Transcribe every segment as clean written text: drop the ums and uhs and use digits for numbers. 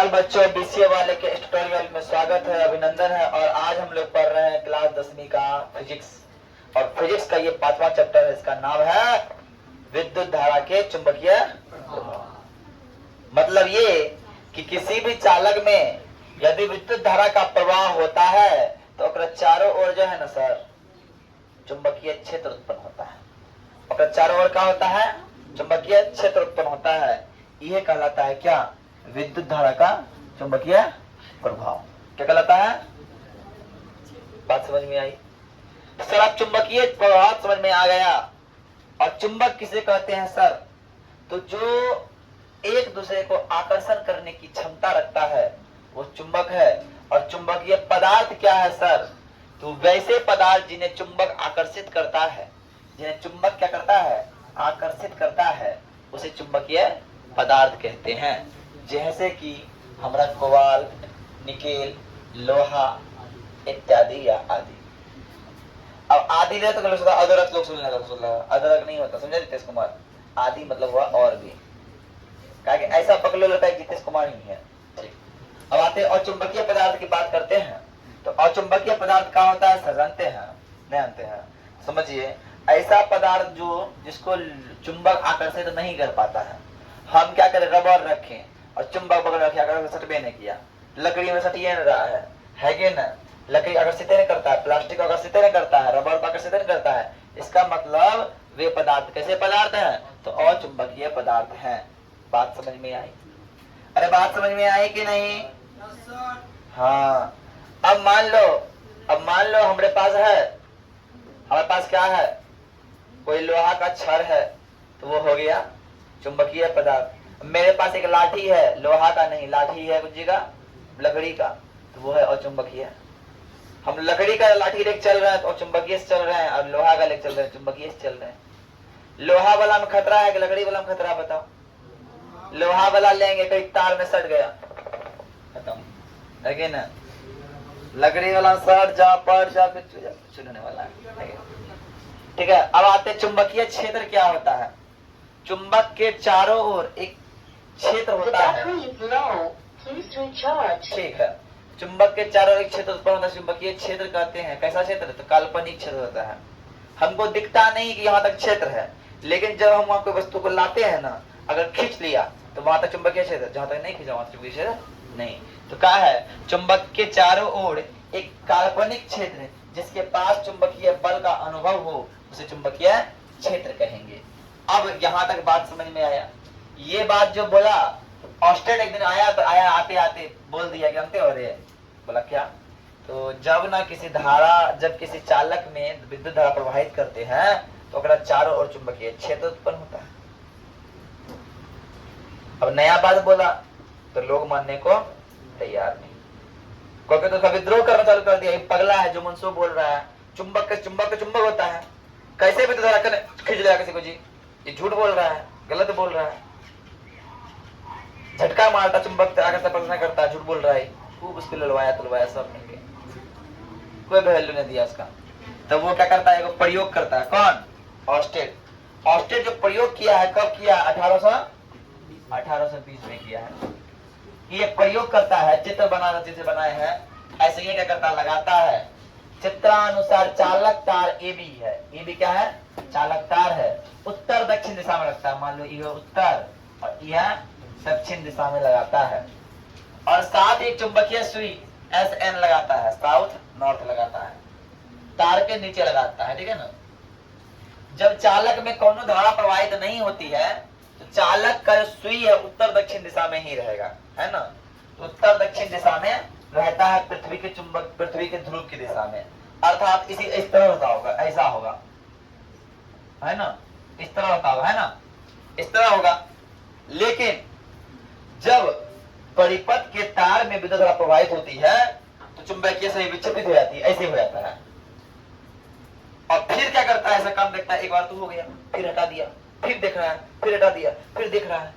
नमस्कार बच्चों, बीसीए वाले के इस ट्यूटोरियल में स्वागत है, अभिनंदन है। और आज हम लोग पढ़ रहे हैं क्लास 10वीं का फिजिक्स। और फिजिक्स का ये 5वां चैप्टर है, इसका नाम है विद्युत धारा के चुंबकीय प्रभाव। मतलब ये कि किसी भी चालक में यदि विद्युत धारा का प्रवाह होता है तो ओकरा चारों ओर जो है ना सर, चुंबकीय क्षेत्र उत्पन्न होता है। ओकरा चारों ओर क्या होता है? चुंबकीय क्षेत्र उत्पन्न होता है। यह कहलाता है क्या? विद्युत धारा का चुंबकीय प्रभाव। क्या कहलाता है? बात समझ में आई? सर आप चुंबकीय प्रभाव समझ में आ गया। और चुंबक किसे कहते हैं सर? तो जो एक दूसरे को आकर्षण करने की क्षमता रखता है वो चुंबक है। और चुंबकीय पदार्थ क्या है सर? तो वैसे पदार्थ जिन्हें चुंबक आकर्षित करता है, जिन्हें चुंबक क्या करता है? आकर्षित करता है, उसे चुंबकीय पदार्थ कहते हैं। जैसे कि हमारा कोबाल्ट, निकेल, लोहा इत्यादि या आदि। अब आदि रहे तो अदरक लोग सुन लेगा, अदरक नहीं होता, समझे जितेश कुमार? आदि मतलब हुआ और भी, कि ऐसा पकड़ लेता है जितेश कुमार ही है। ठीक, अब आते और चुंबकीय पदार्थ की बात करते हैं। तो अचुंबकीय पदार्थ क्या होता है सर, जानते हैं? नहीं जानते हैं? समझिए, ऐसा पदार्थ जो जिसको चुंबक आकर्षित नहीं कर पाता है। हम क्या करें, रबर रखें और चुंबक बगल रखे, अगर सटबे नहीं किया, लकड़ी में सटिए नहीं रहा है कि ना? लकड़ी आकर्षित नहीं करता है, प्लास्टिक आकर्षित नहीं करता है, रबर को आकर्षित नहीं करता है। इसका मतलब वे पदार्थ कैसे पदार्थ हैं? तो अचुंबकीय पदार्थ हैं। बात समझ में आई? अरे बात समझ में आई कि नहीं? हाँ। अब मान लो हमारे पास है, हमारे पास क्या है? कोई लोहा का छड़ है तो वो हो गया चुंबकीय पदार्थ। मेरे पास एक लाठी है, लोहा का नहीं, लाठी है कुछ जगह लकड़ी का, तो वो है अचुंबकीय। हम लकड़ी का लाठी लेके चल रहे हैं तो चुंबकीय से चल रहे हैं, और लोहा का लेके चल रहे हैं चुंबकीय से चल रहे हैं। लोहा वाला में खतरा है कि लकड़ी वाला में खतरा? बताओ। लोहा वाला लेंगे कहीं तार में सट गया, खत्म है ना? लकड़ी वाला सट जा पड़ जा कुछ होने वाला है। ठीक है, अब आते चुंबकीय क्षेत्र क्या होता है? चुंबक के चारों ओर एक क्षेत्र होता है। ठीक है, चुंबक के चारों ओर एक क्षेत्र उत्पन्न होता है, चुंबकीय क्षेत्र कहते हैं। कैसा क्षेत्र? तो काल्पनिक क्षेत्र होता है। हमको दिखता नहीं कि यहाँ तक क्षेत्र है, लेकिन जब हम वहां कोई वस्तु को लाते हैं ना, अगर खींच लिया तो वहां तक चुंबकीय क्षेत्र, जहां तक नहीं खींचा वहां तक चुंबकीय क्षेत्र नहीं। तो क्या है? चुंबक के चारों ओर एक काल्पनिक क्षेत्र जिसके पास चुंबकीय बल का अनुभव हो, उसे चुंबकीय क्षेत्र कहेंगे। अब यहाँ तक बात समझ में आया? ये बात जो बोला, ऑस्टेड एक दिन आया तो आया, आते आते बोल दिया, जानते हो रे? बोला क्या? तो जब ना जब किसी चालक में विद्युत धारा प्रवाहित करते हैं तो ओकरा चारों ओर चुंबकीय क्षेत्र उत्पन्न होता है। अब नया बात बोला तो लोग मानने को तैयार नहीं, क्योंकि तो विद्रोह करना चालू कर दिया। पगला है जो मनसू बोल रहा है, चुंबक होता है, कैसे विद्युत धारा खींच लेगा किसी को? जी, ये झूठ बोल रहा है, गलत बोल रहा है, झटका मारता, चुंबक आकर प्रश्न करता, झूठ बोल रहा है। खूब उसको ललवाया तुलवाया, सब मिलके कोई वैल्यू नहीं दिया उसका। तब वो क्या करता है? प्रयोग करता है। कौन? ऑस्टेड जो प्रयोग किया है, कब किया? 1820 में किया है। ये प्रयोग करता है, चित्र बनाना, जैसे बनाए हैं ऐसे ही क्या करता है? लगाता है। चित्रानुसार चालक तार ए बी है। ए बी क्या है? चालक तार है। उत्तर दक्षिण दिशा में रखता है। मान लो ये उत्तर और यह दक्षिण दिशा में लगाता है। और साथ एक चुंबकीय सुई एस एन लगाता है, साउथ नॉर्थ लगाता है, तार के नीचे लगाता है। ठीक है ना? जब चालक में कोनो धारा प्रवाहित नहीं होती है तो चालक का सुई है उत्तर दक्षिण दिशा में ही रहेगा, है ना? तो उत्तर दक्षिण दिशा में रहता है, पृथ्वी के ध्रुव की दिशा में। अर्थात इस तरह होता होगा, ऐसा होगा, है ना? इस तरह होता होगा, है ना? इस तरह होगा। लेकिन जब परिपथ के तार में विद्युत धारा प्रवाहित होती है तो चुंबकीय से विक्षेपित हो जाती है, ऐसे हो जाता है। और फिर क्या करता है? ऐसा काम देखता है, एक बार तो हो गया, फिर हटा दिया, फिर देख रहा है, फिर हटा दिया, फिर देख रहा है।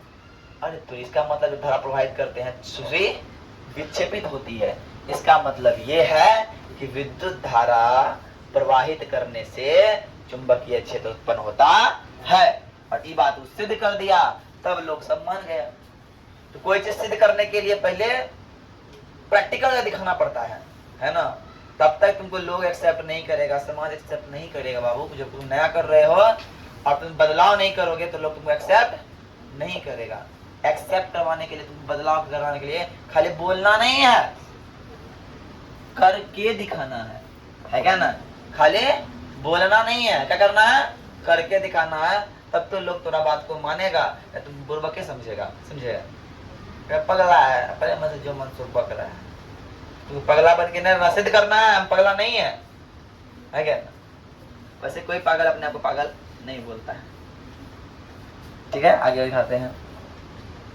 अरे तो इसका मतलब धारा प्रवाहित करते हैं, सुई विक्षेपित होती है। इसका मतलब ये है कि विद्युत धारा प्रवाहित करने से चुंबकीय क्षेत्र उत्पन्न होता है। और ये बात सिद्ध कर दिया, तब लोग सब मान गया। तो कोई चीज सिद्ध करने के लिए पहले प्रैक्टिकल दिखाना पड़ता है ना। तब तक तुमको लोग एक्सेप्ट नहीं करेगा, समाज एक्सेप्ट नहीं करेगा बाबू। जब तुम नया कर रहे हो और तुम बदलाव नहीं करोगे तो लोग तुमको एक्सेप्ट नहीं करेगा। एक्सेप्ट करवाने के लिए, तुम बदलाव करवाने के लिए खाली बोलना नहीं है, करके दिखाना है क्या ना। खाली बोलना नहीं है, क्या करना है, करके दिखाना है। तब तो लोग तुम्हारा बात को मानेगा, या तुम बुर्बक के समझेगा। पगला है, अपने मन से जो मन सो बक रहा है। तू पगला बन के नहीं सिद्ध करना है, हम पगला नहीं है क्या। वैसे कोई पागल अपने आप को पागल नहीं बोलता है। ठीक है, आगे दिखाते हैं।